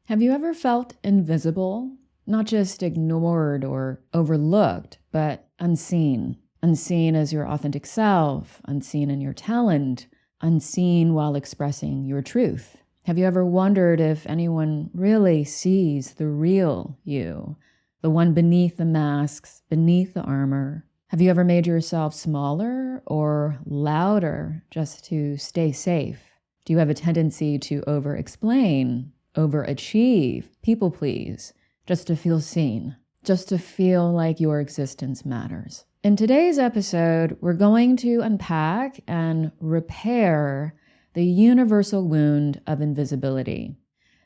Have you ever felt invisible? Not just ignored or overlooked, but unseen. Unseen as your authentic self, unseen in your talent, unseen while expressing your truth. Have you ever wondered if anyone really sees the real you, the one beneath the masks, beneath the armor? Have you ever made yourself smaller or louder just to stay safe? Do you have a tendency to over-explain, overachieve, people please, just to feel seen, just to feel like your existence matters? In today's episode, we're going to unpack and repair the universal wound of invisibility.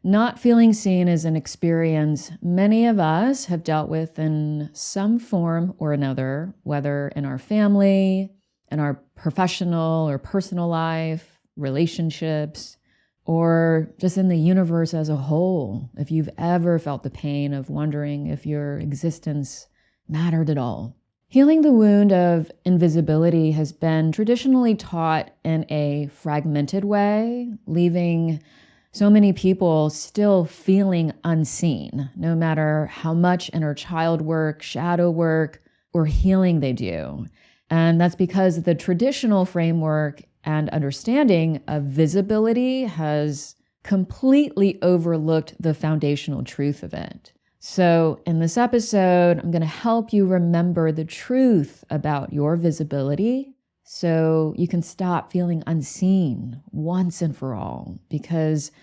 Not feeling seen is an experience many of us have dealt with in some form or another, whether in our family, in our professional or personal life, relationships, or just in the universe as a whole. If you've ever felt the pain of wondering if your existence mattered at all. Healing the wound of invisibility has been traditionally taught in a fragmented way, leaving so many people still feeling unseen, no matter how much inner child work, shadow work, or healing they do. And that's because the traditional framework and understanding of visibility has completely overlooked the foundational truth of it. So in this episode, I'm going to help you remember the truth about your visibility so you can stop feeling unseen once and for all, because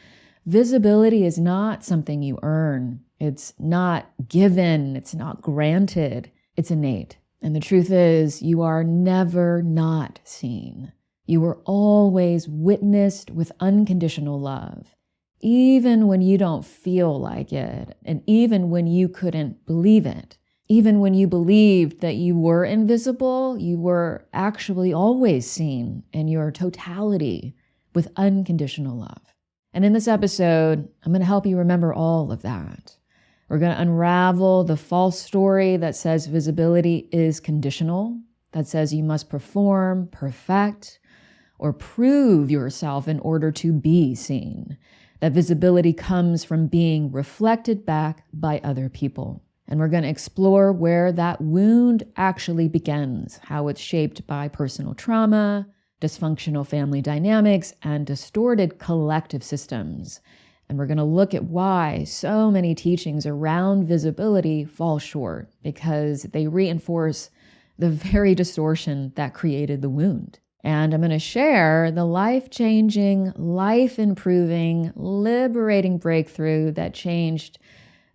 visibility is not something you earn. It's not given. It's not granted. It's innate. And the truth is, you are never not seen. You were always witnessed with unconditional love, even when you don't feel like it, and even when you couldn't believe it. Even when you believed that you were invisible, you were actually always seen in your totality with unconditional love. And in this episode, I'm going to help you remember all of that. We're going to unravel the false story that says visibility is conditional, that says you must perform, perfect, or prove yourself in order to be seen. That visibility comes from being reflected back by other people. And we're going to explore where that wound actually begins, how it's shaped by personal trauma, dysfunctional family dynamics, and distorted collective systems. And we're going to look at why so many teachings around visibility fall short, because they reinforce the very distortion that created the wound. And I'm going to share the life-changing, life-improving, liberating breakthrough that changed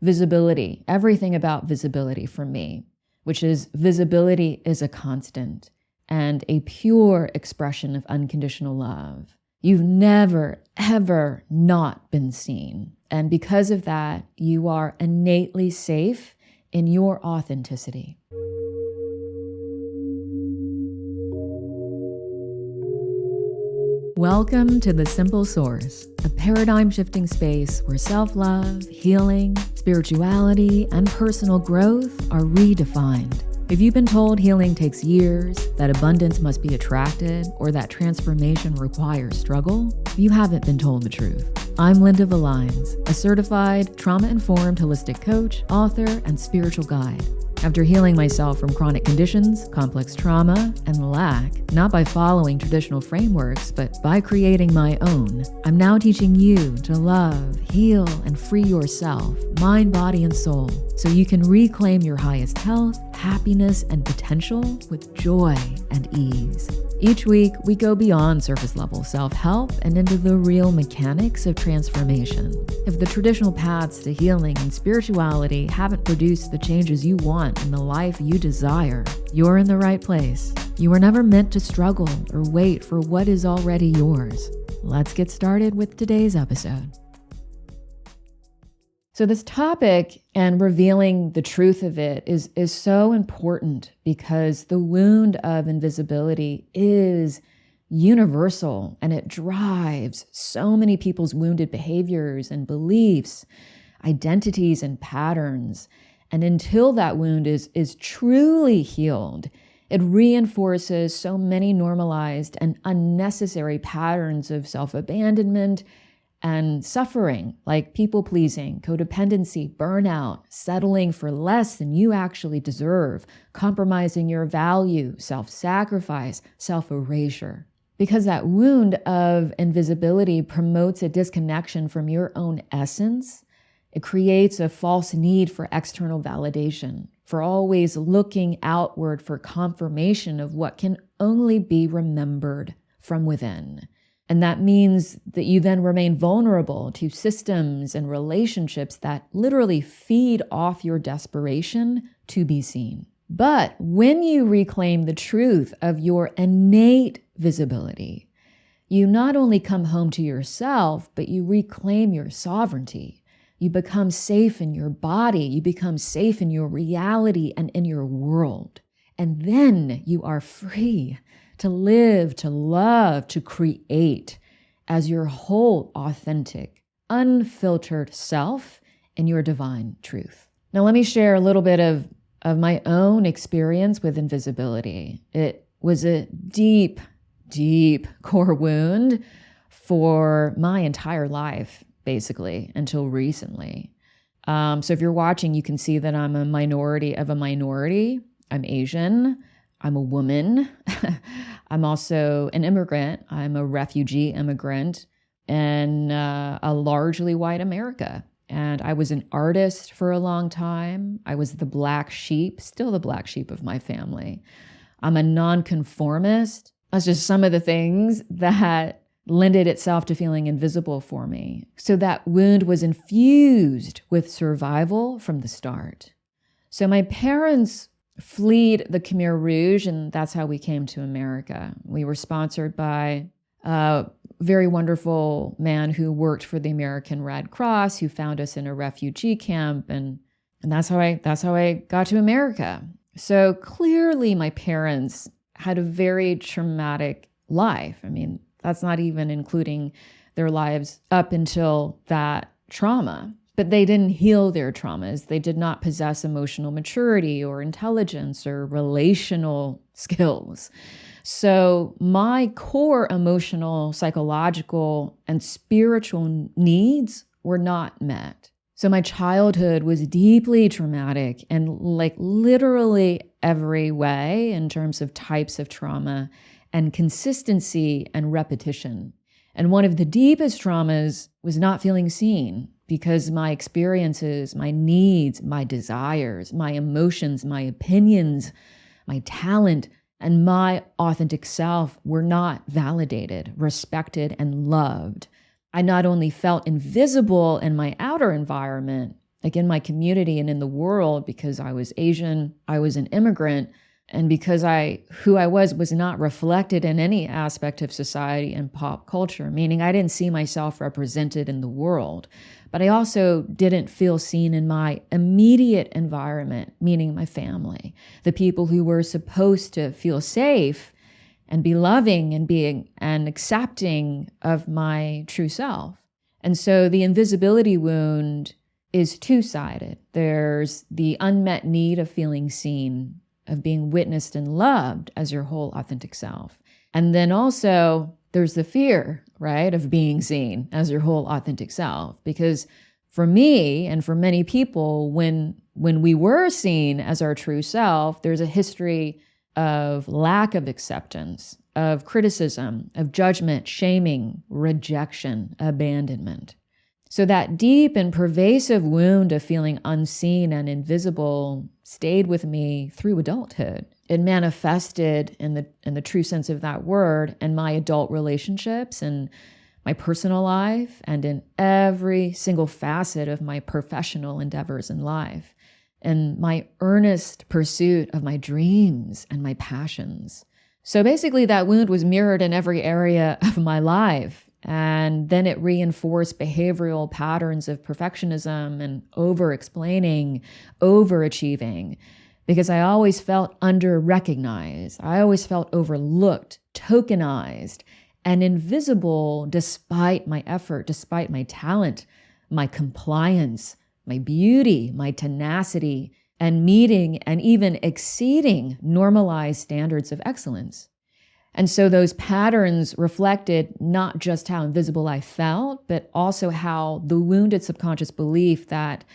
visibility, everything about visibility for me, which is visibility is a constant and a pure expression of unconditional love. You've never, ever not been seen. And because of that, you are innately safe in your authenticity. Welcome to The Simple Source, a paradigm-shifting space where self-love, healing, spirituality, and personal growth are redefined. If you've been told healing takes years, that abundance must be attracted, or that transformation requires struggle, you haven't been told the truth. I'm Linda Valines, a certified trauma-informed holistic coach, author, and spiritual guide. After healing myself from chronic conditions, complex trauma, and lack, not by following traditional frameworks, but by creating my own, I'm now teaching you to love, heal, and free yourself, mind, body, and soul, so you can reclaim your highest health, happiness, and potential with joy and ease. Each week, we go beyond surface-level self-help and into the real mechanics of transformation. If the traditional paths to healing and spirituality haven't produced the changes you want in the life you desire, you're in the right place. You were never meant to struggle or wait for what is already yours. Let's get started with today's episode. So this topic and revealing the truth of it is so important because the wound of invisibility is universal and it drives so many people's wounded behaviors and beliefs, identities and patterns. And until that wound is truly healed, it reinforces so many normalized and unnecessary patterns of self-abandonment and suffering, like people-pleasing, codependency, burnout, settling for less than you actually deserve, compromising your value, self-sacrifice, self-erasure. Because that wound of invisibility promotes a disconnection from your own essence. It creates a false need for external validation, for always looking outward for confirmation of what can only be remembered from within. And that means that you then remain vulnerable to systems and relationships that literally feed off your desperation to be seen. But when you reclaim the truth of your innate visibility, you not only come home to yourself, but you reclaim your sovereignty. You become safe in your body. You become safe in your reality and in your world. And then you are free to live, to love, to create as your whole authentic, unfiltered self in your divine truth. Now, let me share a little bit of my own experience with invisibility. It was a deep, deep core wound for my entire life, basically, until recently. So if you're watching, you can see that I'm a minority of a minority. I'm Asian. I'm a woman. I'm also an immigrant. I'm a refugee immigrant in a largely white America. And I was an artist for a long time. I was the black sheep, still the black sheep of my family. I'm a nonconformist. That's just some of the things that lended itself to feeling invisible for me. So that wound was infused with survival from the start. So my parents fled the Khmer Rouge, and that's how we came to America. We were sponsored by a very wonderful man who worked for the American Red Cross, who found us in a refugee camp, and that's how I got to America. So clearly my parents had a very traumatic life. I mean, that's not even including their lives up until that trauma. But they didn't heal their traumas. They did not possess emotional maturity or intelligence or relational skills. So my core emotional, psychological, and spiritual needs were not met. So my childhood was deeply traumatic in like literally every way in terms of types of trauma and consistency and repetition. And one of the deepest traumas was not feeling seen, because my experiences, my needs, my desires, my emotions, my opinions, my talent, and my authentic self were not validated, respected, and loved. I not only felt invisible in my outer environment, like in my community and in the world, because I was Asian, I was an immigrant, and because who I was not reflected in any aspect of society and pop culture, meaning I didn't see myself represented in the world. But I also didn't feel seen in my immediate environment, meaning my family, the people who were supposed to feel safe and be loving and being and accepting of my true self. And so the invisibility wound is two-sided. There's the unmet need of feeling seen, of being witnessed and loved as your whole authentic self. And then also there's the fear, right, of being seen as your whole authentic self. Because for me and for many people, when we were seen as our true self, there's a history of lack of acceptance, of criticism, of judgment, shaming, rejection, abandonment. So that deep and pervasive wound of feeling unseen and invisible stayed with me through adulthood. It manifested in the true sense of that word in my adult relationships and my personal life and in every single facet of my professional endeavors in life, and my earnest pursuit of my dreams and my passions. So basically that wound was mirrored in every area of my life. And then it reinforced behavioral patterns of perfectionism and over-explaining, overachieving, because I always felt under-recognized. I always felt overlooked, tokenized, and invisible despite my effort, despite my talent, my compliance, my beauty, my tenacity, and meeting and even exceeding normalized standards of excellence. And so those patterns reflected not just how invisible I felt, but also how the wounded subconscious belief that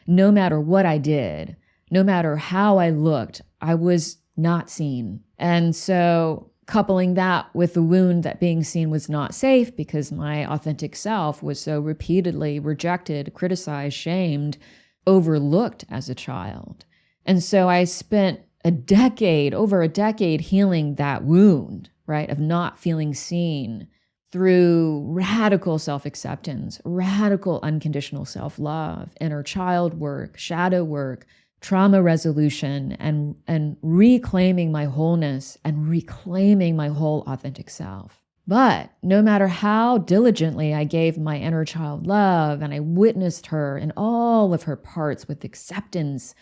no matter what I did, no matter how I looked, I was not seen. And so coupling that with the wound that being seen was not safe because my authentic self was so repeatedly rejected, criticized, shamed, overlooked as a child. And so I spent over a decade healing that wound, right, of not feeling seen through radical self-acceptance, radical unconditional self-love, inner child work, shadow work, trauma resolution, and reclaiming my wholeness and reclaiming my whole authentic self. But no matter how diligently I gave my inner child love and I witnessed her in all of her parts with acceptance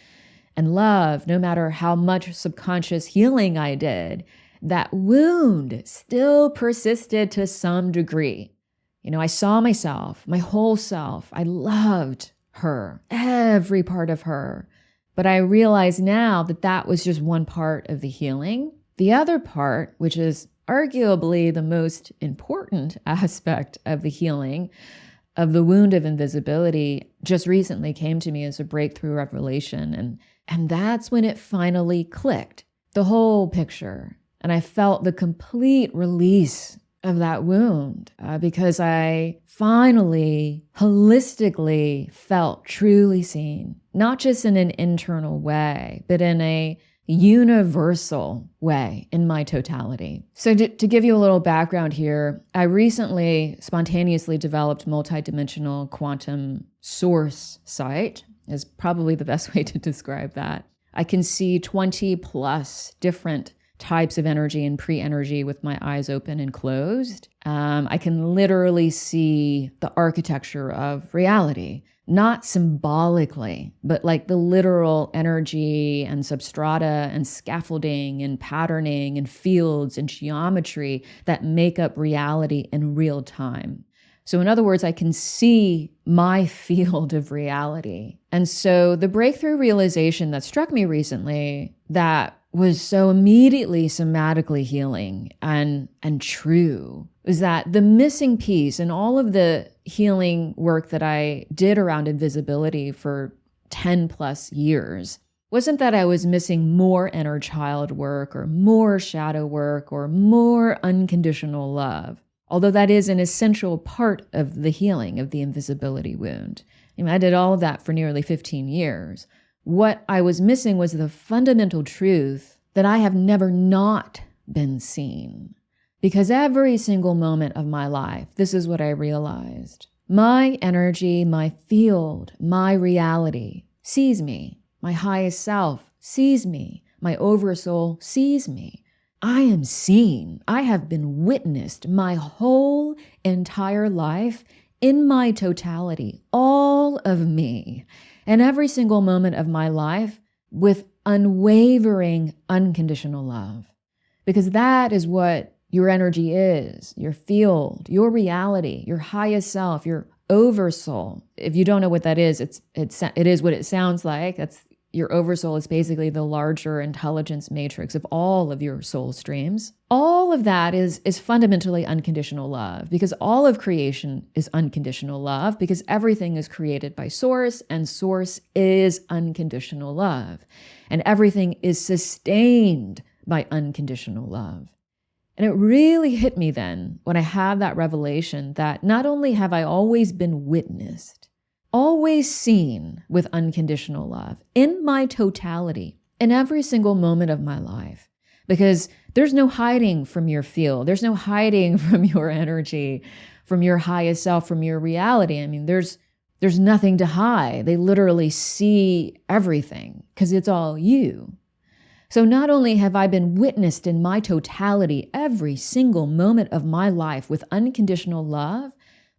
and love, no matter how much subconscious healing I did, that wound still persisted to some degree. I saw myself, my whole self. I loved her, every part of her. But I realize now that that was just one part of the healing. The other part, which is arguably the most important aspect of the healing, of the wound of invisibility, just recently came to me as a breakthrough revelation. And that's when it finally clicked, the whole picture. And I felt the complete release of that wound because I finally, holistically felt truly seen, not just in an internal way, but in a universal way in my totality. So to give you a little background here, I recently spontaneously developed multidimensional quantum source sight, is probably the best way to describe that. I can see 20 plus different types of energy and pre-energy with my eyes open and closed. I can literally see the architecture of reality, not symbolically, but like the literal energy and substrata and scaffolding and patterning and fields and geometry that make up reality in real time. So in other words, I can see my field of reality. And so the breakthrough realization that struck me recently that was so immediately somatically healing and true is that the missing piece in all of the healing work that I did around invisibility for 10 plus years wasn't that I was missing more inner child work or more shadow work or more unconditional love. Although that is an essential part of the healing of the invisibility wound. I did all of that for nearly 15 years. What I was missing was the fundamental truth that I have never not been seen. Because every single moment of my life, this is what I realized. My energy, my field, my reality sees me. My highest self sees me. My oversoul sees me. I am seen. I have been witnessed my whole entire life in my totality, all of me, and every single moment of my life with unwavering, unconditional love. Because that is what your energy is, your field, your reality, your highest self, your oversoul. If you don't know what that is, it is what it sounds like. Your oversoul is basically the larger intelligence matrix of all of your soul streams. All of that is fundamentally unconditional love because all of creation is unconditional love because everything is created by source and source is unconditional love. And everything is sustained by unconditional love. And it really hit me then when I had that revelation that not only have I always been witnessed, always seen with unconditional love in my totality, in every single moment of my life. Because there's no hiding from your field. There's no hiding from your energy, from your highest self, from your reality. There's nothing to hide. They literally see everything because it's all you. So not only have I been witnessed in my totality every single moment of my life with unconditional love,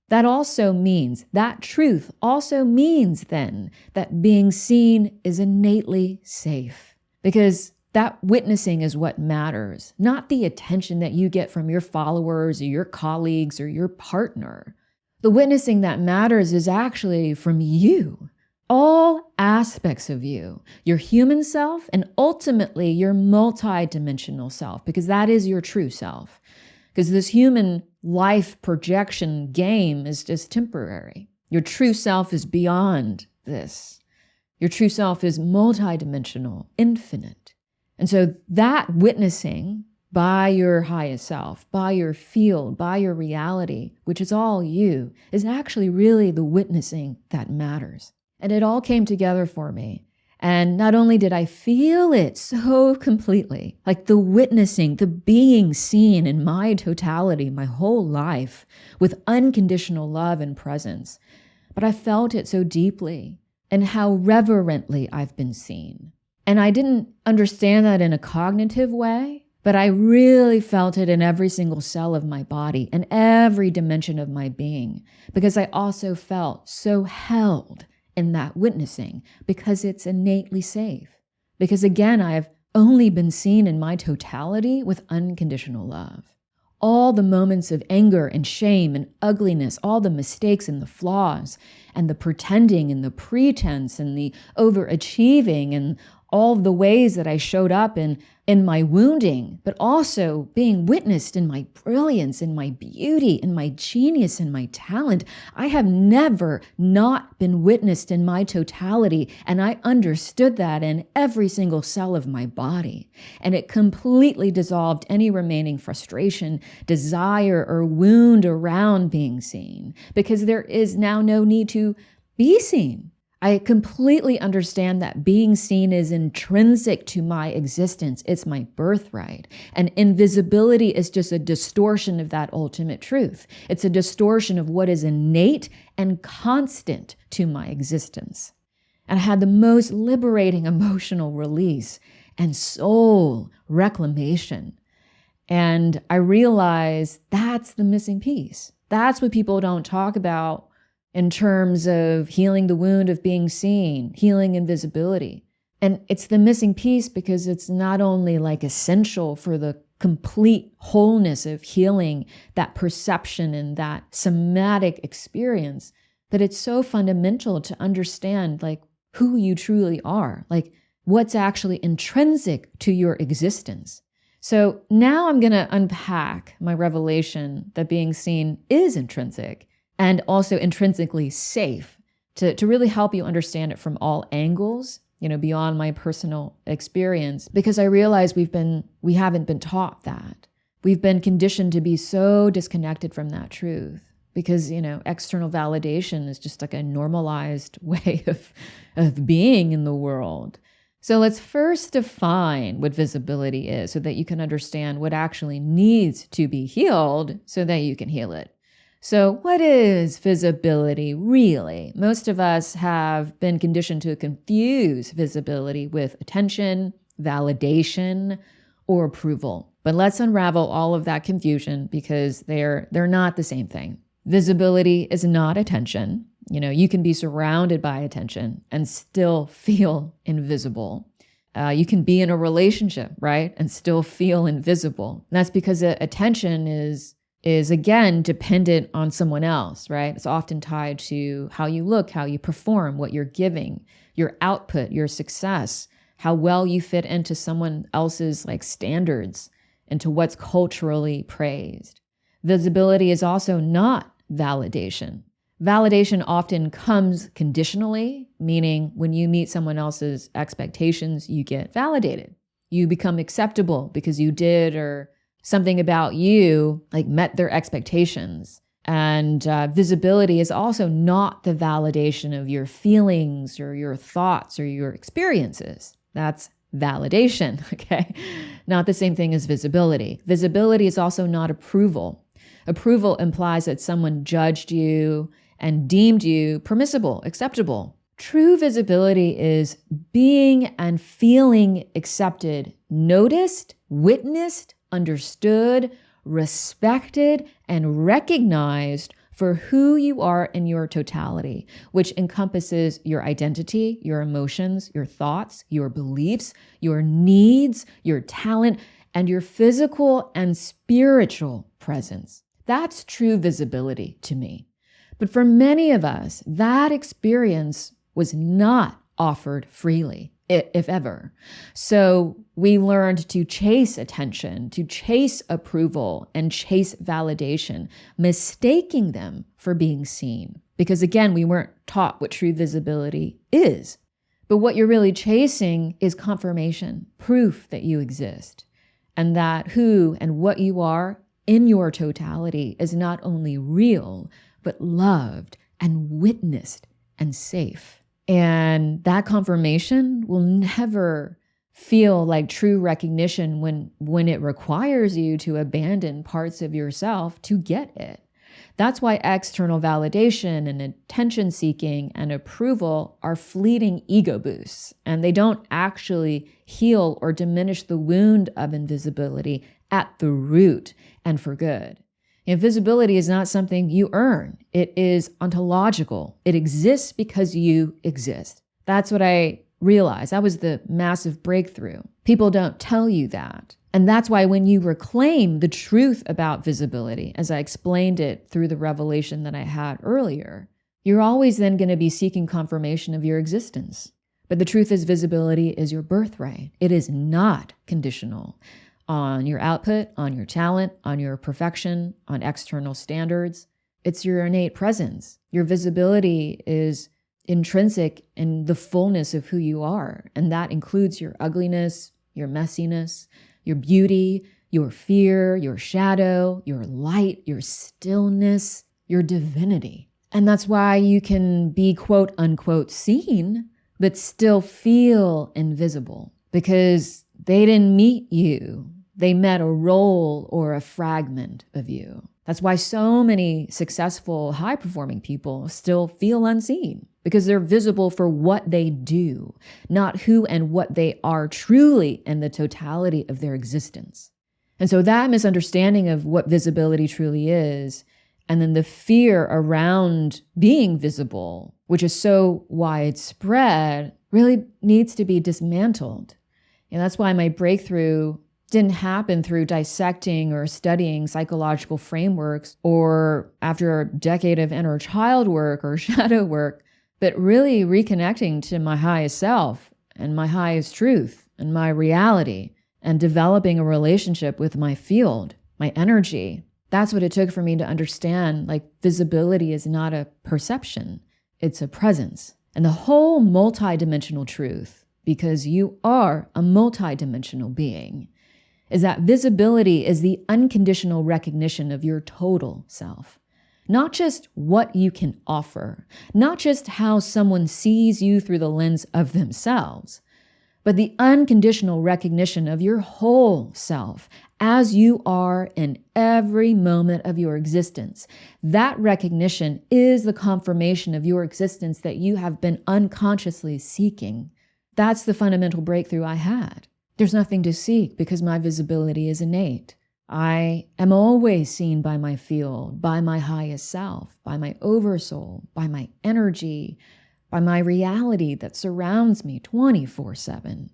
that truth also means then that being seen is innately safe. Because that witnessing is what matters, not the attention that you get from your followers or your colleagues or your partner. The witnessing that matters is actually from you, all aspects of you, your human self, and ultimately your multidimensional self, because that is your true self. Because this human life projection game is just temporary. Your true self is beyond this. Your true self is multidimensional, infinite. And so that witnessing by your highest self, by your field, by your reality, which is all you, is actually really the witnessing that matters. And it all came together for me. And not only did I feel it so completely, like the witnessing, the being seen in my totality, my whole life, with unconditional love and presence, but I felt it so deeply and how reverently I've been seen. And I didn't understand that in a cognitive way, but I really felt it in every single cell of my body and every dimension of my being, because I also felt so held in that witnessing, because it's innately safe. Because again, I've only been seen in my totality with unconditional love. All the moments of anger and shame and ugliness, all the mistakes and the flaws and the pretending and the pretense and the overachieving and all the ways that I showed up in my wounding, but also being witnessed in my brilliance, in my beauty, in my genius, in my talent. I have never not been witnessed in my totality, and I understood that in every single cell of my body. And it completely dissolved any remaining frustration, desire, or wound around being seen, because there is now no need to be seen. I completely understand that being seen is intrinsic to my existence. It's my birthright. And invisibility is just a distortion of that ultimate truth. It's a distortion of what is innate and constant to my existence. And I had the most liberating emotional release and soul reclamation. And I realized that's the missing piece. That's what people don't talk about in terms of healing the wound of being seen, healing invisibility. And it's the missing piece because it's not only like essential for the complete wholeness of healing that perception and that somatic experience, but it's so fundamental to understand like who you truly are, like what's actually intrinsic to your existence. So now I'm going to unpack my revelation that being seen is intrinsic and also intrinsically safe to really help you understand it from all angles, beyond my personal experience, because I realize we haven't been taught that. We've been conditioned to be so disconnected from that truth because, external validation is just like a normalized way of being in the world. So let's first define what visibility is so that you can understand what actually needs to be healed so that you can heal it. So what is visibility really? Most of us have been conditioned to confuse visibility with attention, validation, or approval. But let's unravel all of that confusion because they're not the same thing. Visibility is not attention. You can be surrounded by attention and still feel invisible. You can be in a relationship, right? And still feel invisible. And that's because attention is again dependent on someone else, right? It's often tied to how you look, how you perform, what you're giving, your output, your success, how well you fit into someone else's standards, into what's culturally praised. Visibility is also not validation. Validation often comes conditionally, meaning when you meet someone else's expectations, you get validated. You become acceptable because you did or something about you met their expectations. And visibility is also not the validation of your feelings or your thoughts or your experiences. That's validation, okay? Not the same thing as visibility. Visibility is also not approval. Approval implies that someone judged you and deemed you permissible, acceptable. True visibility is being and feeling accepted, noticed, witnessed, understood, respected, and recognized for who you are in your totality, which encompasses your identity, your emotions, your thoughts, your beliefs, your needs, your talent, and your physical and spiritual presence. That's true visibility to me. But for many of us, that experience was not offered freely, if ever. So we learned to chase attention, to chase approval, and chase validation, mistaking them for being seen. Because again, we weren't taught what true visibility is. But what you're really chasing is confirmation, proof that you exist, and that who and what you are in your totality is not only real, but loved and witnessed and safe. And that confirmation will never feel like true recognition when it requires you to abandon parts of yourself to get it. That's why external validation and attention seeking and approval are fleeting ego boosts, and they don't actually heal or diminish the wound of invisibility at the root and for good. Invisibility is not something you earn. It is ontological. It exists because you exist. That's what I realized. That was the massive breakthrough. People don't tell you that. And that's why when you reclaim the truth about visibility, as I explained it through the revelation that I had earlier, you're always then going to be seeking confirmation of your existence. But the truth is, visibility is your birthright. It is not conditional on your output, on your talent, on your perfection, on external standards. It's your innate presence. Your visibility is intrinsic in the fullness of who you are. And that includes your ugliness, your messiness, your beauty, your fear, your shadow, your light, your stillness, your divinity. And that's why you can be quote unquote seen, but still feel invisible, because they didn't meet you. They met a role or a fragment of you. That's why so many successful, high-performing people still feel unseen, because they're visible for what they do, not who and what they are truly in the totality of their existence. And so that misunderstanding of what visibility truly is, and then the fear around being visible, which is so widespread, really needs to be dismantled. And that's why my breakthrough didn't happen through dissecting or studying psychological frameworks or after a decade of inner child work or shadow work, but really reconnecting to my highest self and my highest truth and my reality and developing a relationship with my field, my energy. That's what it took for me to understand, like, visibility is not a perception, it's a presence. And the whole multidimensional truth, because you are a multidimensional being, is that visibility is the unconditional recognition of your total self. Not just what you can offer, not just how someone sees you through the lens of themselves, but the unconditional recognition of your whole self as you are in every moment of your existence. That recognition is the confirmation of your existence that you have been unconsciously seeking. That's the fundamental breakthrough I had. There's nothing to seek because my visibility is innate. I am always seen by my field, by my highest self, by my oversoul, by my energy, by my reality that surrounds me 24/7.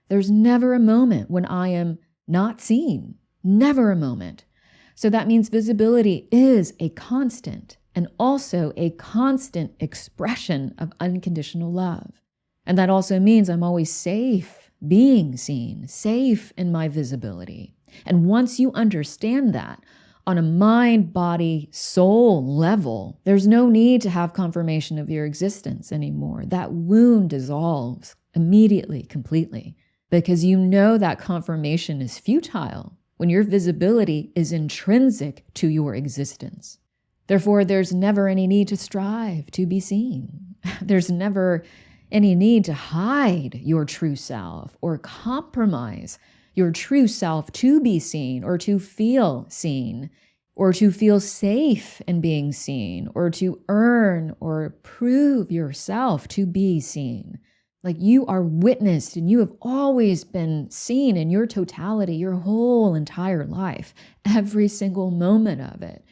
There's never a moment when I am not seen, never a moment. So that means visibility is a constant and also a constant expression of unconditional love. And that also means I'm always safe being seen, safe in my visibility. And once you understand that on a mind, body, soul level, there's no need to have confirmation of your existence anymore. That wound dissolves immediately, completely, because you know that confirmation is futile when your visibility is intrinsic to your existence. Therefore, there's never any need to strive to be seen. There's never any need to hide your true self or compromise your true self to be seen or to feel seen or to feel safe in being seen or to earn or prove yourself to be seen. Like, you are witnessed and you have always been seen in your totality, your whole entire life, every single moment of it,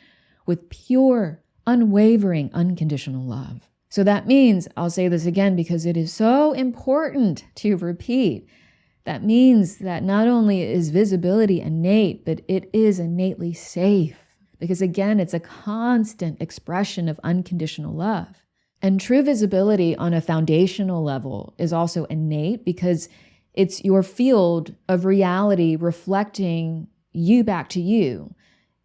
with pure, unwavering, unconditional love. So that means, I'll say this again because it is so important to repeat, that means that not only is visibility innate, but it is innately safe. Because again, it's a constant expression of unconditional love. And true visibility on a foundational level is also innate because it's your field of reality reflecting you back to you.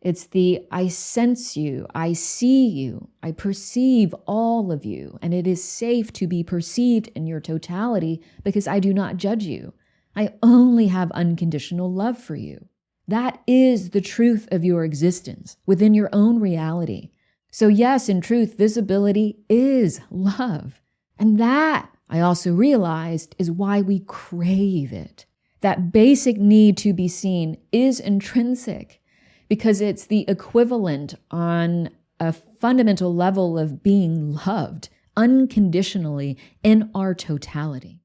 It's the I sense you, I see you, I perceive all of you, and it is safe to be perceived in your totality because I do not judge you. I only have unconditional love for you. That is the truth of your existence within your own reality. So yes, in truth, visibility is love. And that, I also realized, is why we crave it. That basic need to be seen is intrinsic because it's the equivalent on a fundamental level of being loved unconditionally in our totality.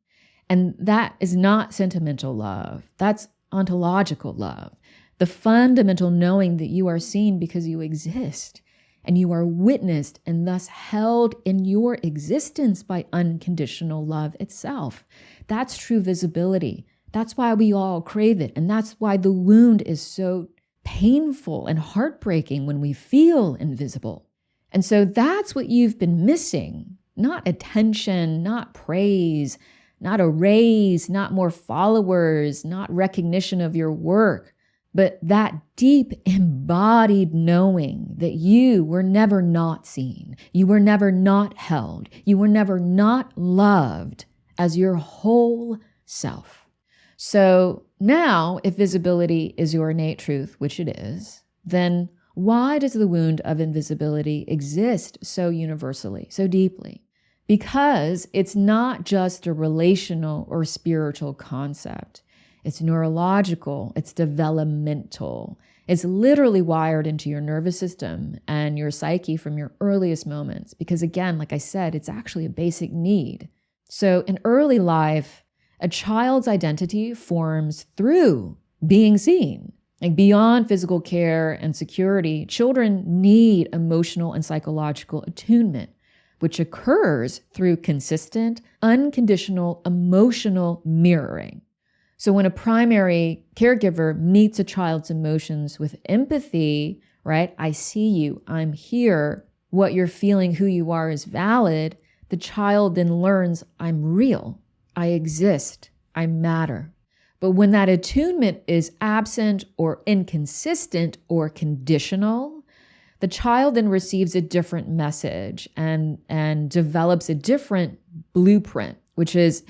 And that is not sentimental love. That's ontological love. The fundamental knowing that you are seen because you exist and you are witnessed and thus held in your existence by unconditional love itself. That's true visibility. That's why we all crave it. And that's why the wound is so painful and heartbreaking when we feel invisible. And so that's what you've been missing. Not attention, not praise, not a raise, not more followers, not recognition of your work, but that deep embodied knowing that you were never not seen. You were never not held. You were never not loved as your whole self. So now, if visibility is your innate truth, which it is, then why does the wound of invisibility exist so universally, so deeply? Because it's not just a relational or spiritual concept. It's neurological, it's developmental. It's literally wired into your nervous system and your psyche from your earliest moments. Because again, like I said, it's actually a basic need. So in early life, a child's identity forms through being seen. Like beyond physical care and security, children need emotional and psychological attunement, which occurs through consistent, unconditional emotional mirroring. So when a primary caregiver meets a child's emotions with empathy, right? I see you, I'm here, what you're feeling, who you are is valid. The child then learns I'm real, I exist, I matter. But when that attunement is absent or inconsistent or conditional, the child then receives a different message and develops a different blueprint, which is,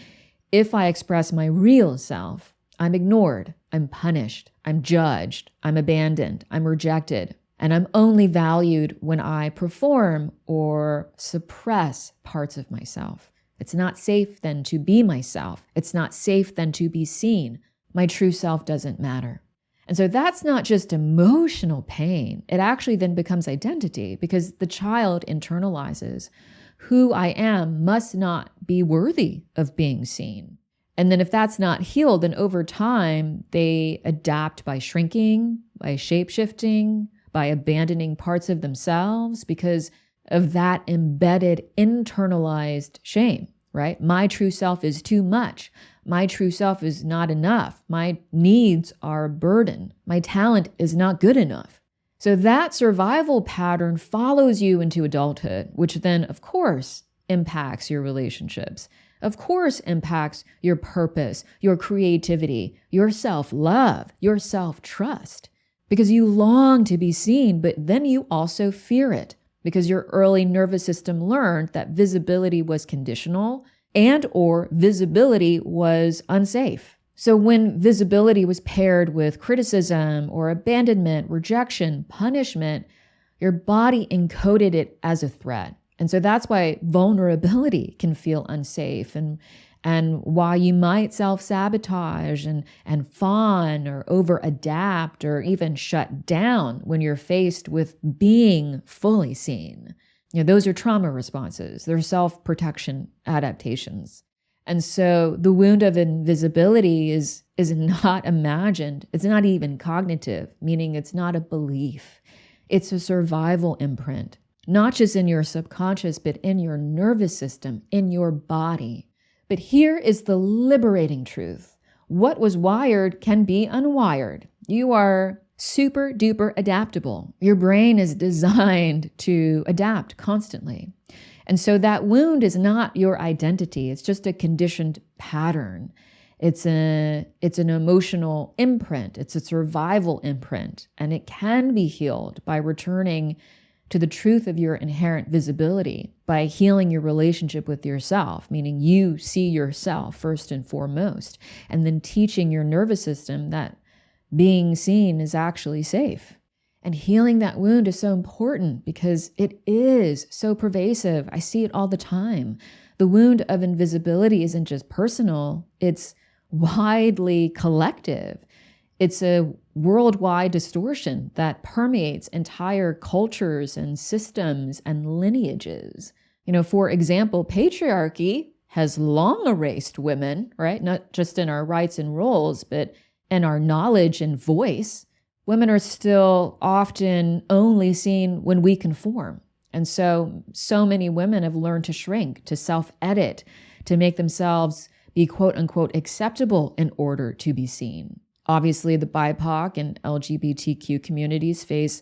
if I express my real self, I'm ignored, I'm punished, I'm judged, I'm abandoned, I'm rejected, and I'm only valued when I perform or suppress parts of myself. It's not safe then to be myself. It's not safe then to be seen. My true self doesn't matter. And so that's not just emotional pain. It actually then becomes identity because the child internalizes who I am must not be worthy of being seen. And then if that's not healed, then over time, they adapt by shrinking, by shape-shifting, by abandoning parts of themselves because of that embedded internalized shame, right? My true self is too much. My true self is not enough. My needs are a burden. My talent is not good enough. So that survival pattern follows you into adulthood, which then, of course, impacts your relationships, of course, impacts your purpose, your creativity, your self-love, your self-trust, because you long to be seen, but then you also fear it because your early nervous system learned that visibility was conditional and or visibility was unsafe. So when visibility was paired with criticism or abandonment, rejection, punishment, your body encoded it as a threat. And so that's why vulnerability can feel unsafe and why you might self-sabotage and fawn or over-adapt or even shut down when you're faced with being fully seen. You know, those are trauma responses. They're self-protection adaptations. And so the wound of invisibility is not imagined. It's not even cognitive, meaning it's not a belief. It's a survival imprint, not just in your subconscious, but in your nervous system, in your body. But here is the liberating truth. What was wired can be unwired. You are super duper adaptable. Your brain is designed to adapt constantly. And so that wound is not your identity. It's just a conditioned pattern. It's an emotional imprint. It's a survival imprint. And it can be healed by returning to the truth of your inherent visibility, by healing your relationship with yourself, meaning you see yourself first and foremost, and then teaching your nervous system that being seen is actually safe. And healing that wound is so important because it is so pervasive. I see it all the time. The wound of invisibility isn't just personal, it's widely collective. It's a worldwide distortion that permeates entire cultures and systems and lineages. For example, patriarchy has long erased women, right? Not just in our rights and roles, but in our knowledge and voice. Women are still often only seen when we conform. And so many women have learned to shrink, to self-edit, to make themselves be quote unquote acceptable in order to be seen. Obviously, the BIPOC and LGBTQ communities face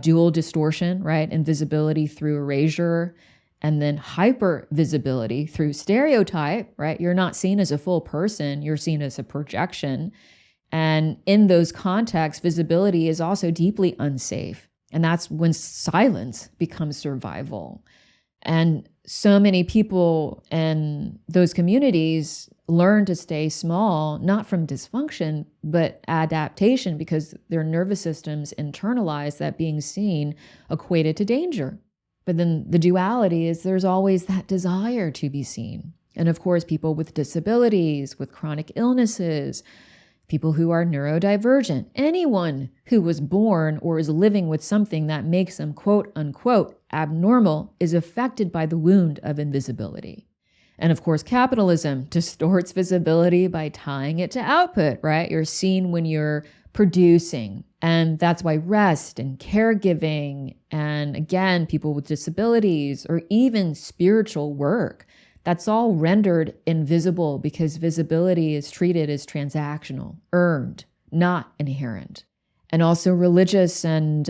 dual distortion, right? Invisibility through erasure, and then hyper visibility through stereotype, right? You're not seen as a full person, you're seen as a projection. And in those contexts, visibility is also deeply unsafe. And that's when silence becomes survival. And so many people in those communities learn to stay small, not from dysfunction, but adaptation, because their nervous systems internalize that being seen equated to danger. But then the duality is there's always that desire to be seen. And of course, people with disabilities, with chronic illnesses, people who are neurodivergent, anyone who was born or is living with something that makes them quote unquote abnormal is affected by the wound of invisibility. And of course, capitalism distorts visibility by tying it to output, right? You're seen when you're producing. And that's why rest and caregiving, and again, people with disabilities or even spiritual work, that's all rendered invisible because visibility is treated as transactional, earned, not inherent. And also religious and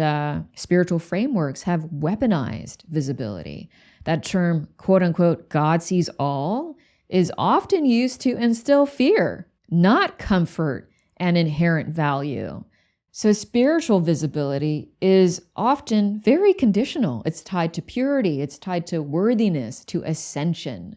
spiritual frameworks have weaponized visibility. That term, quote unquote, God sees all, is often used to instill fear, not comfort and inherent value. So spiritual visibility is often very conditional. It's tied to purity. It's tied to worthiness, to ascension.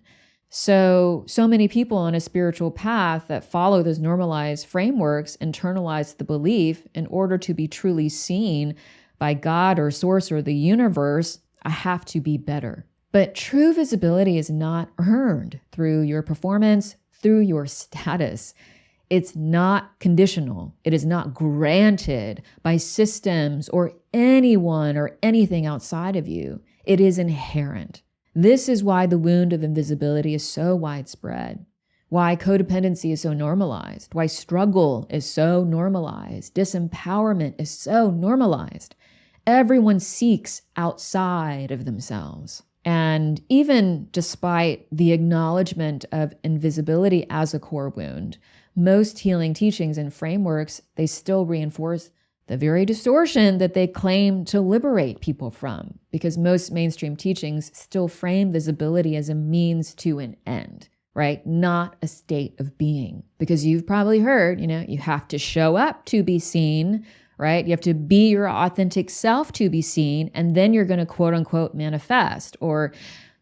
So many people on a spiritual path that follow those normalized frameworks internalize the belief in order to be truly seen by God or source or the universe, I have to be better. But true visibility is not earned through your performance, through your status. It's not conditional. It is not granted by systems or anyone or anything outside of you. It is inherent. This is why the wound of invisibility is so widespread, why codependency is so normalized, why struggle is so normalized, disempowerment is so normalized. Everyone seeks outside of themselves. And even despite the acknowledgement of invisibility as a core wound, most healing teachings and frameworks, they still reinforce the very distortion that they claim to liberate people from, because most mainstream teachings still frame visibility as a means to an end, right? Not a state of being. Because you've probably heard, you have to show up to be seen, right? You have to be your authentic self to be seen, and then you're going to quote unquote manifest, or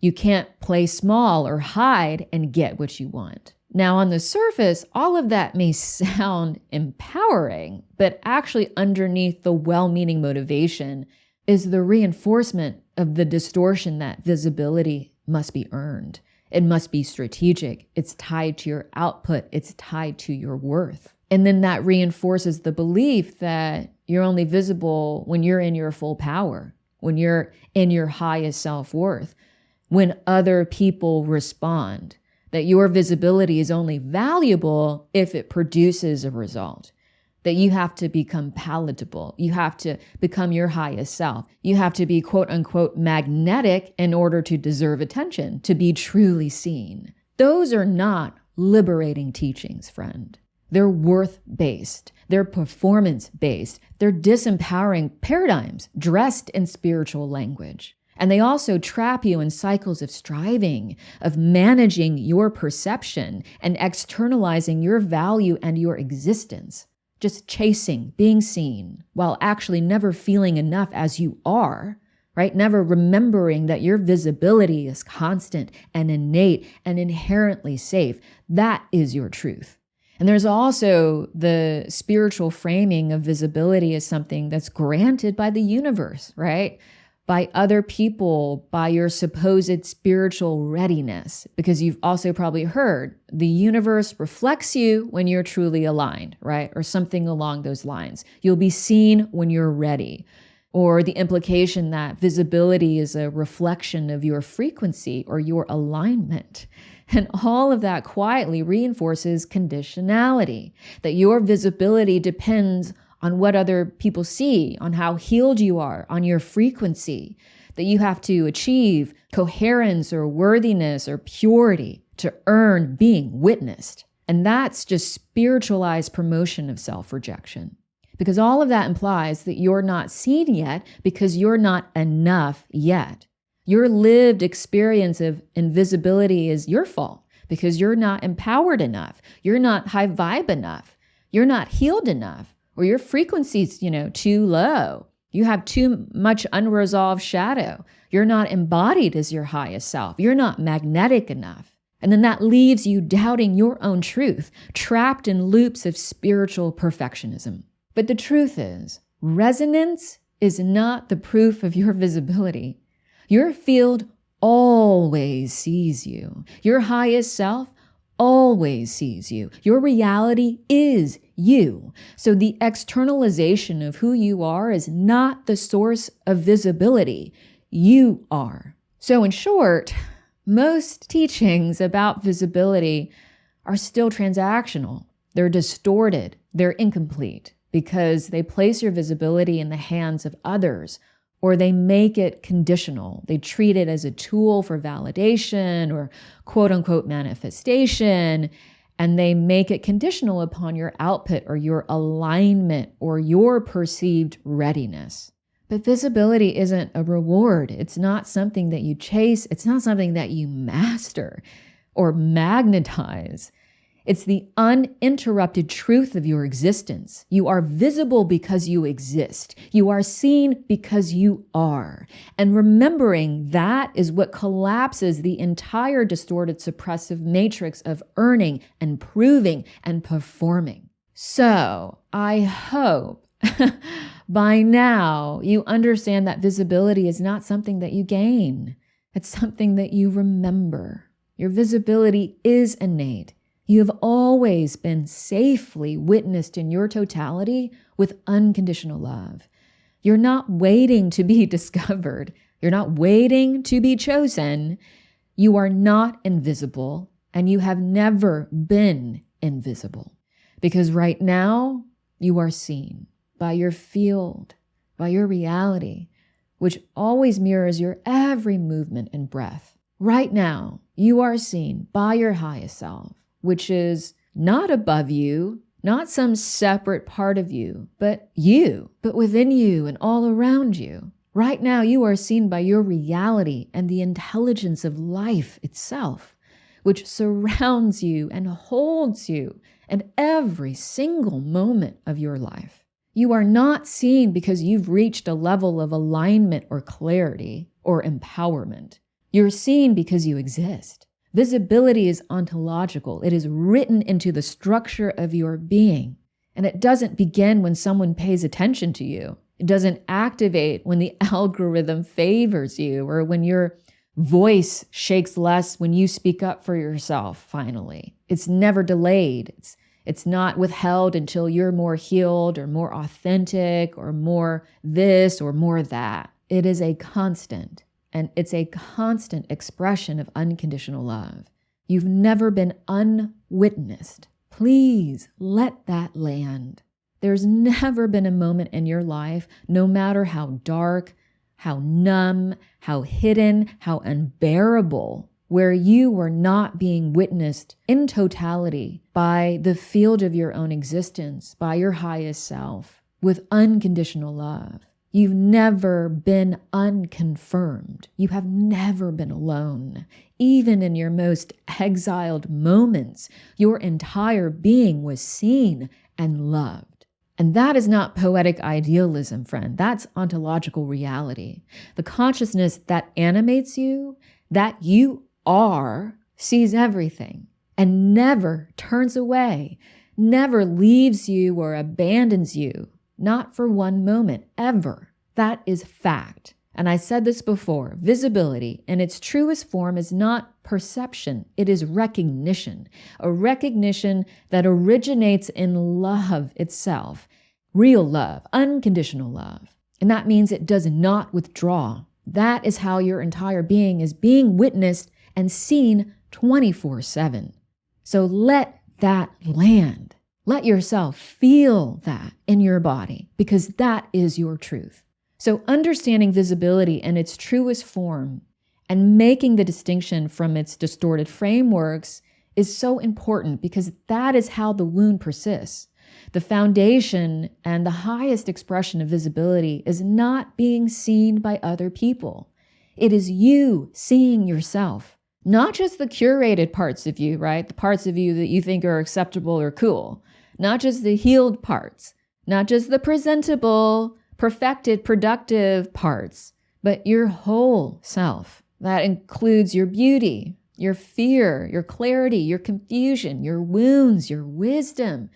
you can't play small or hide and get what you want. Now, on the surface, all of that may sound empowering, but actually underneath the well-meaning motivation is the reinforcement of the distortion that visibility must be earned. It must be strategic. It's tied to your output. It's tied to your worth. And then that reinforces the belief that you're only visible when you're in your full power, when you're in your highest self-worth, when other people respond. That your visibility is only valuable if it produces a result. That you have to become palatable. You have to become your highest self. You have to be quote unquote magnetic in order to deserve attention, to be truly seen. Those are not liberating teachings, friend. They're worth-based. They're performance-based. They're disempowering paradigms dressed in spiritual language. And they also trap you in cycles of striving, of managing your perception and externalizing your value and your existence. Just chasing, being seen, while actually never feeling enough as you are, right? Never remembering that your visibility is constant and innate and inherently safe. That is your truth. And there's also the spiritual framing of visibility as something that's granted by the universe, right? By other people, by your supposed spiritual readiness. Because you've also probably heard the universe reflects you when you're truly aligned, right? Or something along those lines. You'll be seen when you're ready. Or the implication that visibility is a reflection of your frequency or your alignment. And all of that quietly reinforces conditionality, that your visibility depends on what other people see, on how healed you are, on your frequency, that you have to achieve coherence or worthiness or purity to earn being witnessed. And that's just spiritualized promotion of self-rejection. Because all of that implies that you're not seen yet because you're not enough yet. Your lived experience of invisibility is your fault because you're not empowered enough. You're not high vibe enough. You're not healed enough. Or your frequency's, too low. You have too much unresolved shadow. You're not embodied as your highest self. You're not magnetic enough. And then that leaves you doubting your own truth, trapped in loops of spiritual perfectionism. But the truth is, resonance is not the proof of your visibility. Your field always sees you. Your highest self always sees you. Your reality is you. So the externalization of who you are is not the source of visibility. You are. So in short, most teachings about visibility are still transactional. They're distorted. They're incomplete because they place your visibility in the hands of others, or they make it conditional. They treat it as a tool for validation or quote unquote manifestation, and they make it conditional upon your output or your alignment or your perceived readiness. But visibility isn't a reward. It's not something that you chase. It's not something that you master or magnetize. It's the uninterrupted truth of your existence. You are visible because you exist. You are seen because you are. And remembering that is what collapses the entire distorted suppressive matrix of earning and proving and performing. So I hope by now you understand that visibility is not something that you gain. It's something that you remember. Your visibility is innate. You have always been safely witnessed in your totality with unconditional love. You're not waiting to be discovered. You're not waiting to be chosen. You are not invisible, and you have never been invisible. Because right now, you are seen by your field, by your reality, which always mirrors your every movement and breath. Right now, you are seen by your highest self, which is not above you, not some separate part of you, but within you and all around you. Right now, you are seen by your reality and the intelligence of life itself, which surrounds you and holds you in every single moment of your life. You are not seen because you've reached a level of alignment or clarity or empowerment. You're seen because you exist. Visibility is ontological. It is written into the structure of your being. And it doesn't begin when someone pays attention to you. It doesn't activate when the algorithm favors you or when your voice shakes less when you speak up for yourself, finally. It's never delayed. It's not withheld until you're more healed or more authentic or more this or more that. It is a constant. And it's a constant expression of unconditional love. You've never been unwitnessed. Please let that land. There's never been a moment in your life, no matter how dark, how numb, how hidden, how unbearable, where you were not being witnessed in totality by the field of your own existence, by your highest self, with unconditional love. You've never been unconfirmed. You have never been alone. Even in your most exiled moments, your entire being was seen and loved. And that is not poetic idealism, friend. That's ontological reality. The consciousness that animates you, that you are, sees everything and never turns away, never leaves you or abandons you, not for one moment, ever. That is fact. And I said this before, visibility in its truest form is not perception, it is recognition, a recognition that originates in love itself, real love, unconditional love. And that means it does not withdraw. That is how your entire being is being witnessed and seen 24/7. So let that land. Let yourself feel that in your body, because that is your truth. So understanding visibility in its truest form and making the distinction from its distorted frameworks is so important, because that is how the wound persists. The foundation and the highest expression of visibility is not being seen by other people. It is you seeing yourself, not just the curated parts of you, right? The parts of you that you think are acceptable or cool, not just the healed parts, not just the presentable, perfected, productive parts, but your whole self. That includes your beauty, your fear, your clarity, your confusion, your wounds, your wisdom,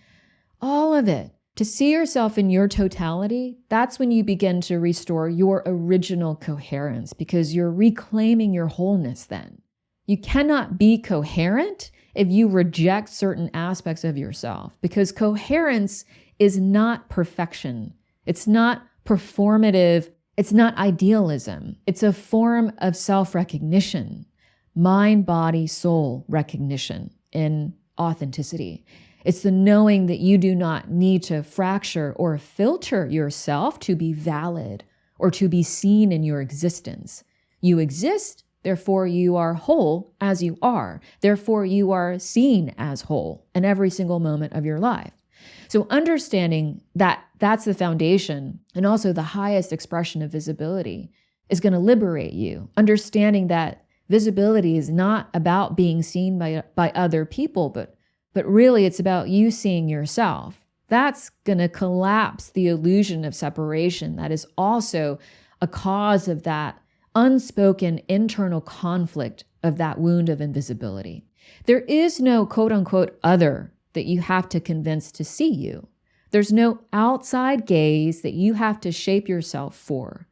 all of it. To see yourself in your totality, that's when you begin to restore your original coherence, because you're reclaiming your wholeness then. You cannot be coherent if you reject certain aspects of yourself, because coherence is not perfection. It's not performative. It's not idealism. It's a form of self-recognition, mind, body, soul recognition in authenticity. It's the knowing that you do not need to fracture or filter yourself to be valid or to be seen in your existence. You exist, therefore you are whole as you are. Therefore you are seen as whole in every single moment of your life. So understanding that that's the foundation and also the highest expression of visibility is going to liberate you. Understanding that visibility is not about being seen by other people, but really it's about you seeing yourself. That's going to collapse the illusion of separation that is also a cause of that unspoken internal conflict of that wound of invisibility. There is no quote unquote other that you have to convince to see you. There's no outside gaze that you have to shape yourself for.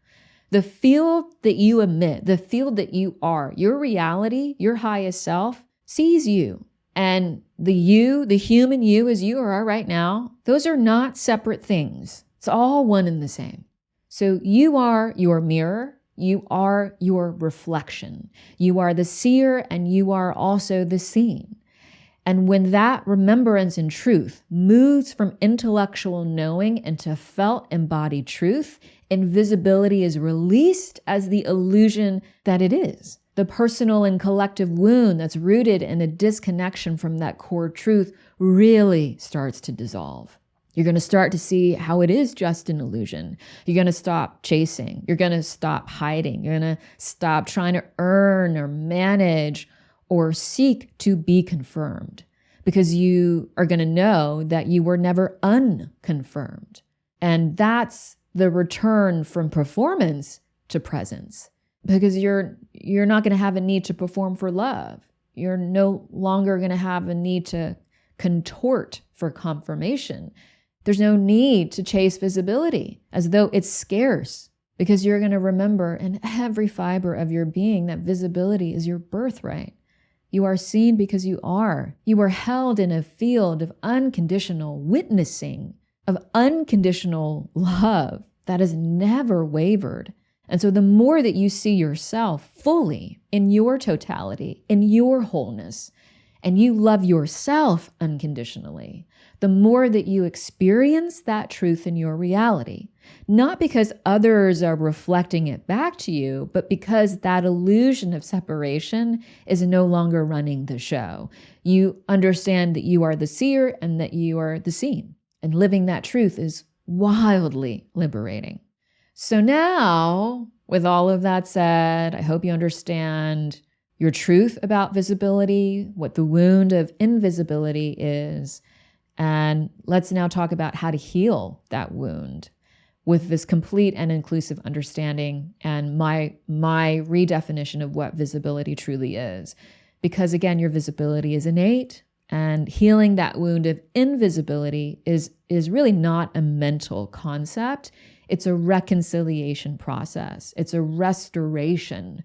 The field that you emit, the field that you are, your reality, your highest self sees you. And the you, the human you as you are right now, those are not separate things. It's all one and the same. So you are your mirror. You are your reflection. You are the seer and you are also the seen. And when that remembrance and truth moves from intellectual knowing into felt embodied truth, invisibility is released as the illusion that it is. The personal and collective wound that's rooted in a disconnection from that core truth really starts to dissolve. You're going to start to see how it is just an illusion. You're going to stop chasing. You're going to stop hiding. You're going to stop trying to earn or manage or seek to be confirmed, because you are going to know that you were never unconfirmed. And that's the return from performance to presence, because you're not going to have a need to perform for love. You're no longer going to have a need to contort for confirmation. There's no need to chase visibility as though it's scarce, because you're going to remember in every fiber of your being that visibility is your birthright. You are seen because you are. You are held in a field of unconditional witnessing, of unconditional love that has never wavered. And so the more that you see yourself fully in your totality, in your wholeness, and you love yourself unconditionally, the more that you experience that truth in your reality. Not because others are reflecting it back to you, but because that illusion of separation is no longer running the show. You understand that you are the seer and that you are the seen. And living that truth is wildly liberating. So now, with all of that said, I hope you understand your truth about visibility, what the wound of invisibility is, and let's now talk about how to heal that wound with this complete and inclusive understanding and my redefinition of what visibility truly is. Because again, your visibility is innate, and healing that wound of invisibility is really not a mental concept. It's a reconciliation process. It's a restoration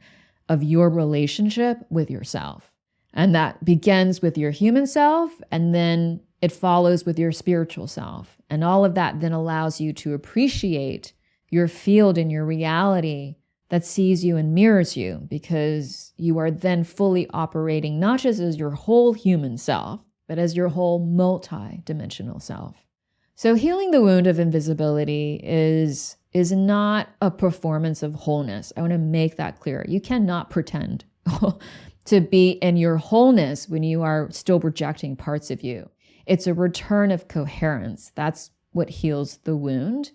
of your relationship with yourself. And that begins with your human self, and then it follows with your spiritual self. And all of that then allows you to appreciate your field and your reality that sees you and mirrors you, because you are then fully operating not just as your whole human self, but as your whole multi-dimensional self. So healing the wound of invisibility is not a performance of wholeness. I want to make that clear. You cannot pretend to be in your wholeness when you are still rejecting parts of you. It's a return of coherence. That's what heals the wound.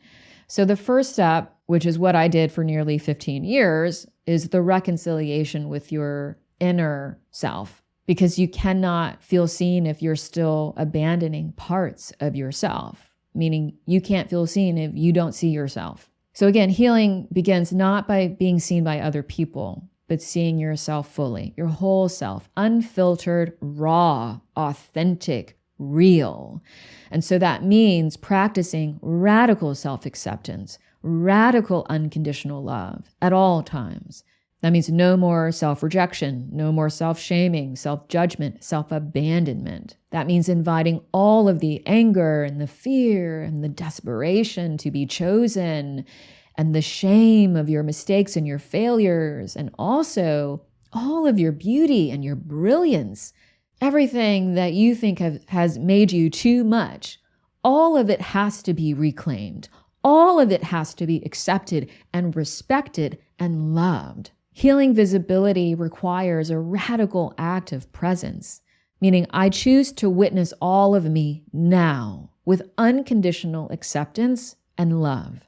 So the first step, which is what I did for nearly 15 years, is the reconciliation with your inner self, because you cannot feel seen if you're still abandoning parts of yourself, meaning you can't feel seen if you don't see yourself. So again, healing begins not by being seen by other people, but seeing yourself fully, your whole self, unfiltered, raw, authentic, real. And so that means practicing radical self-acceptance, radical unconditional love at all times. That means no more self-rejection, no more self-shaming, self-judgment, self-abandonment. That means inviting all of the anger and the fear and the desperation to be chosen, and the shame of your mistakes and your failures, and also all of your beauty and your brilliance. Everything that you think has made you too much, all of it has to be reclaimed. All of it has to be accepted and respected and loved. Healing visibility requires a radical act of presence, meaning I choose to witness all of me now with unconditional acceptance and love.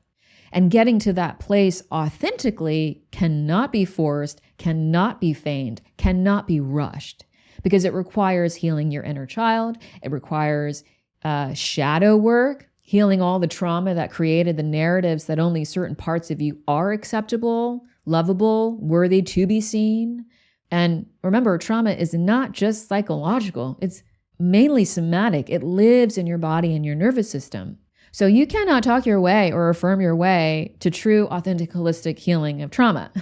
And getting to that place authentically cannot be forced, cannot be feigned, cannot be rushed. Because it requires healing your inner child. It requires shadow work, healing all the trauma that created the narratives that only certain parts of you are acceptable, lovable, worthy to be seen. And remember, trauma is not just psychological. It's mainly somatic. It lives in your body and your nervous system. So you cannot talk your way or affirm your way to true, authentic, holistic healing of trauma.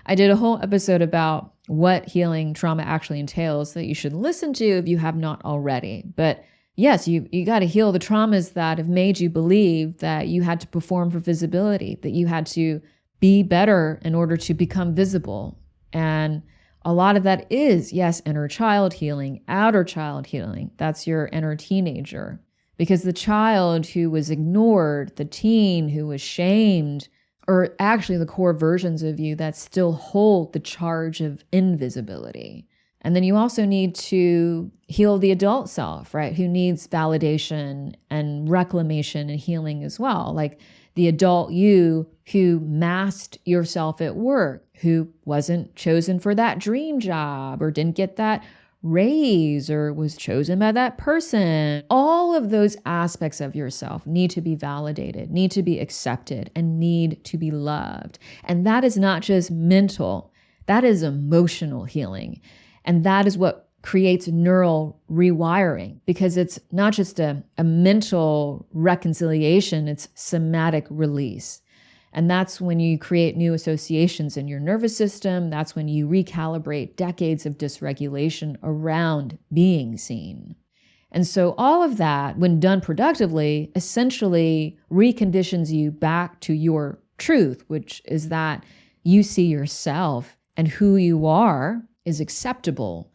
I did a whole episode about what healing trauma actually entails that you should listen to if you have not already. But yes, you got to heal the traumas that have made you believe that you had to perform for visibility, that you had to be better in order to become visible. And a lot of that is, yes, inner child healing, outer child healing. That's your inner teenager. Because the child who was ignored, the teen who was shamed, are actually the core versions of you that still hold the charge of invisibility. And then you also need to heal the adult self, right? Who needs validation and reclamation and healing as well. Like the adult you who masked yourself at work, who wasn't chosen for that dream job or didn't get that raise or was chosen by that person. All of those aspects of yourself need to be validated, need to be accepted, and need to be loved. And that is not just mental, that is emotional healing. And that is what creates neural rewiring, because it's not just a mental reconciliation, it's somatic release. And that's when you create new associations in your nervous system. That's when you recalibrate decades of dysregulation around being seen. And so all of that, when done productively, essentially reconditions you back to your truth, which is that you see yourself and who you are is acceptable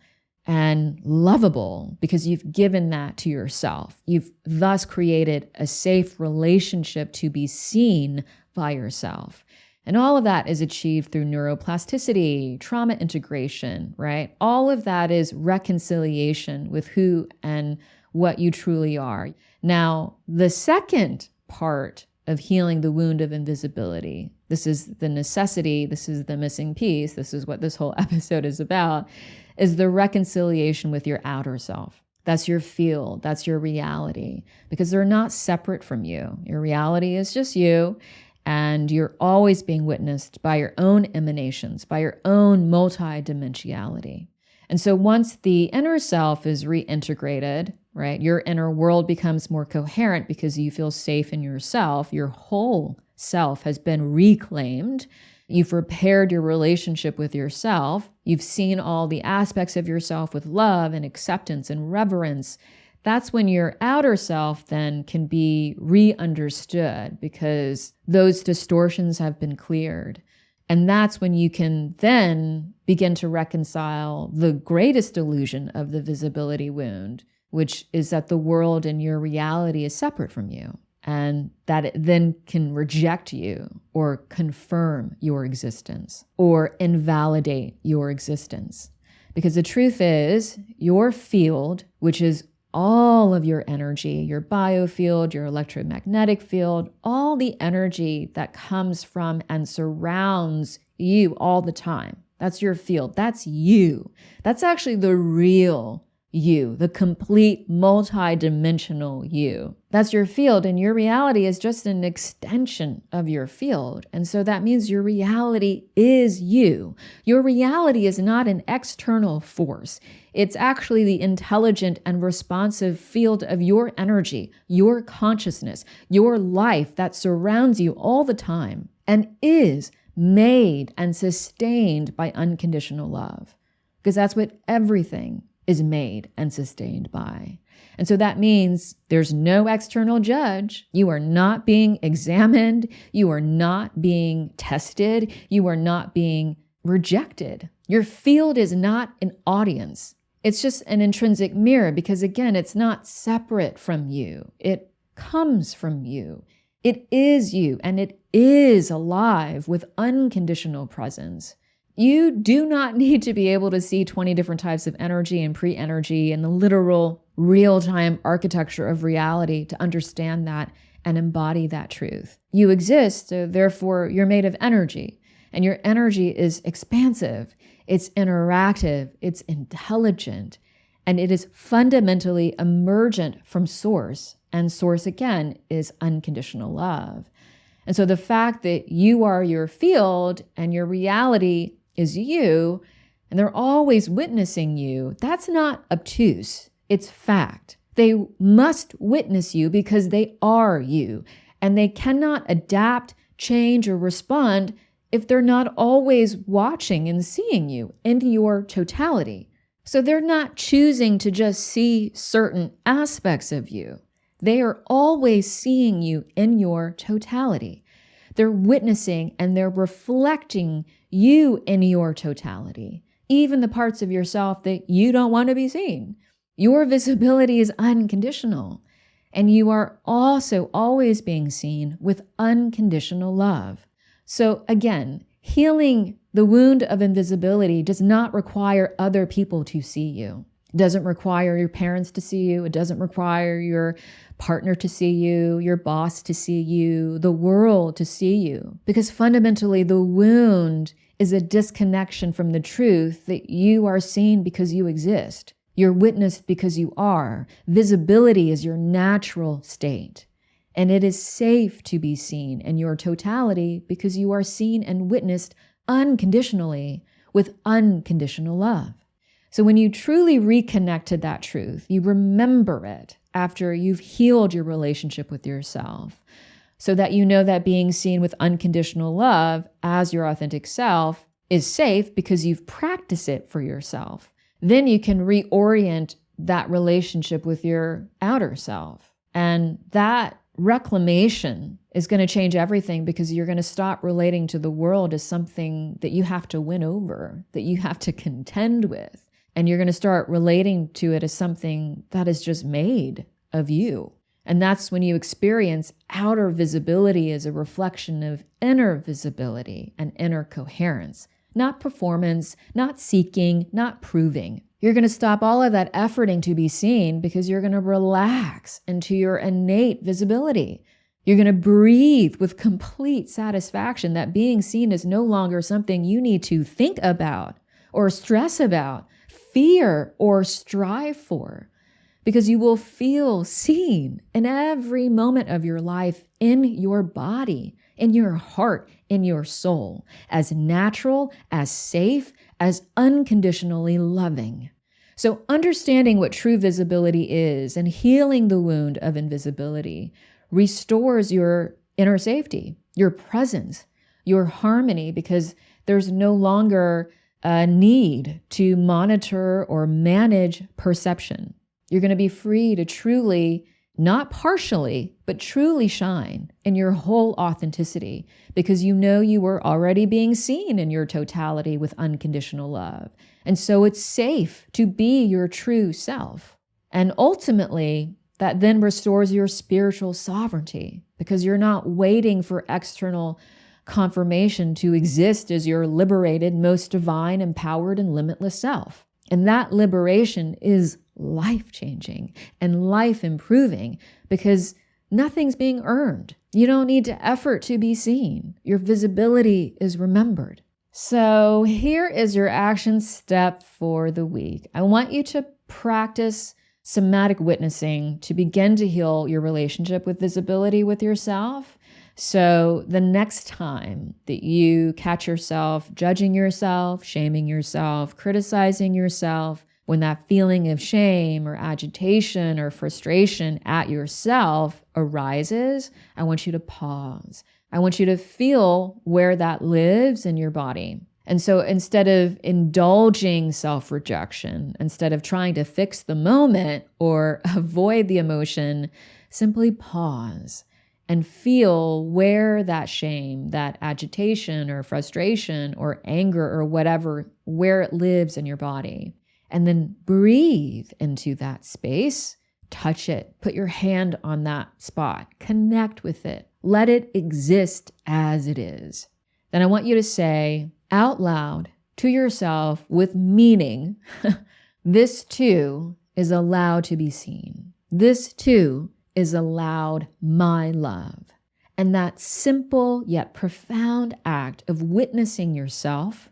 and lovable because you've given that to yourself. You've thus created a safe relationship to be seen by yourself. And all of that is achieved through neuroplasticity, trauma integration, right? All of that is reconciliation with who and what you truly are. Now, the second part of healing the wound of invisibility. This is the necessity. This is the missing piece. This is what this whole episode is about, is the reconciliation with your outer self. That's your field. That's your reality, because they're not separate from you. Your reality is just you, and you're always being witnessed by your own emanations, by your own multidimensionality. And so once the inner self is reintegrated, right, your inner world becomes more coherent because you feel safe in yourself. Your whole self has been reclaimed. You've repaired your relationship with yourself. You've seen all the aspects of yourself with love and acceptance and reverence. That's when your outer self then can be re-understood, because those distortions have been cleared. And that's when you can then begin to reconcile the greatest illusion of the visibility wound, which is that the world and your reality is separate from you, and that it then can reject you or confirm your existence or invalidate your existence. Because the truth is, your field, which is all of your energy, your biofield, your electromagnetic field, all the energy that comes from and surrounds you all the time. That's your field. That's you. That's actually the real you, the complete multi-dimensional you. That's your field, and your reality is just an extension of your field. And so that means your reality is you. Your reality is not an external force. It's actually the intelligent and responsive field of your energy, your consciousness, your life that surrounds you all the time and is made and sustained by unconditional love. Because that's what everything is made and sustained by. And so that means there's no external judge. You are not being examined. You are not being tested. You are not being rejected. Your field is not an audience. It's just an intrinsic mirror, because again, it's not separate from you. It comes from you. It is you, and it is alive with unconditional presence. You do not need to be able to see 20 different types of energy and pre-energy and the literal real-time architecture of reality to understand that and embody that truth. You exist, so therefore you're made of energy, and your energy is expansive, it's interactive, it's intelligent, and it is fundamentally emergent from source. And source, again, is unconditional love. And so the fact that you are your field and your reality is you, and they're always witnessing you, that's not obtuse. It's fact. They must witness you because they are you, and they cannot adapt, change, or respond if they're not always watching and seeing you in your totality. So they're not choosing to just see certain aspects of you. They are always seeing you in your totality. They're witnessing and they're reflecting you in your totality, even the parts of yourself that you don't want to be seen. Your visibility is unconditional, and you are also always being seen with unconditional love. So again, healing the wound of invisibility does not require other people to see you. It doesn't require your parents to see you. It doesn't require your partner to see you, your boss to see you, the world to see you. Because fundamentally, the wound is a disconnection from the truth that you are seen because you exist. You're witnessed because you are. Visibility is your natural state. And it is safe to be seen in your totality because you are seen and witnessed unconditionally with unconditional love. So when you truly reconnect to that truth, you remember it after you've healed your relationship with yourself, so that you know that being seen with unconditional love as your authentic self is safe because you've practiced it for yourself. Then you can reorient that relationship with your outer self. And that reclamation is going to change everything, because you're going to stop relating to the world as something that you have to win over, that you have to contend with. And you're going to start relating to it as something that is just made of you. And that's when you experience outer visibility as a reflection of inner visibility and inner coherence, not performance, not seeking, not proving. You're going to stop all of that efforting to be seen because you're going to relax into your innate visibility. You're going to breathe with complete satisfaction that being seen is no longer something you need to think about or stress about, fear or strive for, because you will feel seen in every moment of your life, in your body, in your heart, in your soul, as natural, as safe, as unconditionally loving. So understanding what true visibility is and healing the wound of invisibility restores your inner safety, your presence, your harmony, because there's no longer a need to monitor or manage perception. You're going to be free to truly, not partially, but truly shine in your whole authenticity, because you know you were already being seen in your totality with unconditional love. And so it's safe to be your true self. And ultimately, that then restores your spiritual sovereignty, because you're not waiting for external confirmation to exist as your liberated, most divine, empowered, and limitless self. And that liberation is life-changing and life-improving, because nothing's being earned. You don't need to effort to be seen. Your visibility is remembered. So here is your action step for the week. I want you to practice somatic witnessing to begin to heal your relationship with visibility with yourself. So the next time that you catch yourself judging yourself, shaming yourself, criticizing yourself, when that feeling of shame or agitation or frustration at yourself arises, I want you to pause. I want you to feel where that lives in your body. And so instead of indulging self-rejection, instead of trying to fix the moment or avoid the emotion, simply pause and feel where that shame, that agitation or frustration or anger or whatever, where it lives in your body. And then breathe into that space, touch it, put your hand on that spot, connect with it, let it exist as it is. Then I want you to say out loud to yourself with meaning, this too is allowed to be seen. This too is allowed my love. And that simple yet profound act of witnessing yourself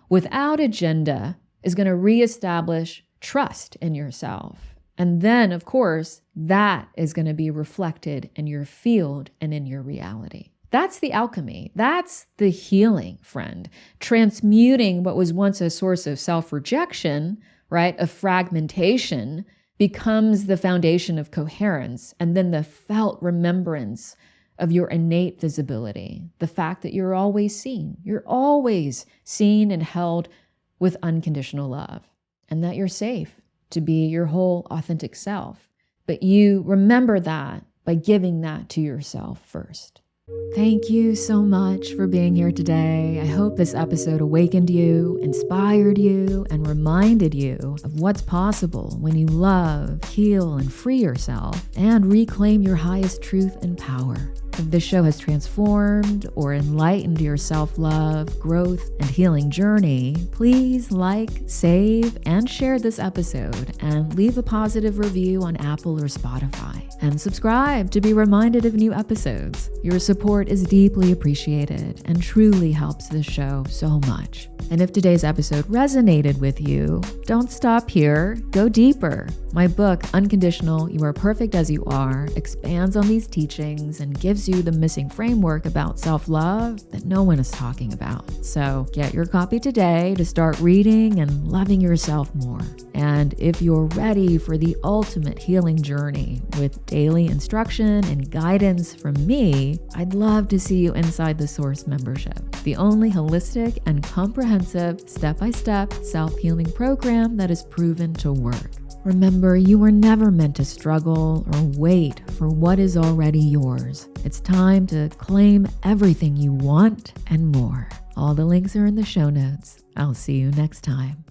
without agenda is going to reestablish trust in yourself. And then, of course, that is going to be reflected in your field and in your reality. That's the alchemy. That's the healing, friend. Transmuting what was once a source of self-rejection, right, of fragmentation, becomes the foundation of coherence, and then the felt remembrance of your innate visibility, the fact that you're always seen. You're always seen and held with unconditional love, and that you're safe to be your whole authentic self. But you remember that by giving that to yourself first. Thank you so much for being here today. I hope this episode awakened you, inspired you, and reminded you of what's possible when you love, heal, and free yourself and reclaim your highest truth and power. If this show has transformed or enlightened your self-love, growth, and healing journey, please like, save, and share this episode, and leave a positive review on Apple or Spotify. And subscribe to be reminded of new episodes. Your support is deeply appreciated and truly helps this show so much. And if today's episode resonated with you, don't stop here. Go deeper. My book, Unconditional, You Are Perfect As You Are, expands on these teachings and gives you the missing framework about self-love that no one is talking about. So get your copy today to start reading and loving yourself more. And if you're ready for the ultimate healing journey with daily instruction and guidance from me, I'd love to see you inside the Source membership, the only holistic and comprehensive step-by-step self-healing program that is proven to work. Remember, you were never meant to struggle or wait for what is already yours. It's time to claim everything you want and more. All the links are in the show notes. I'll see you next time.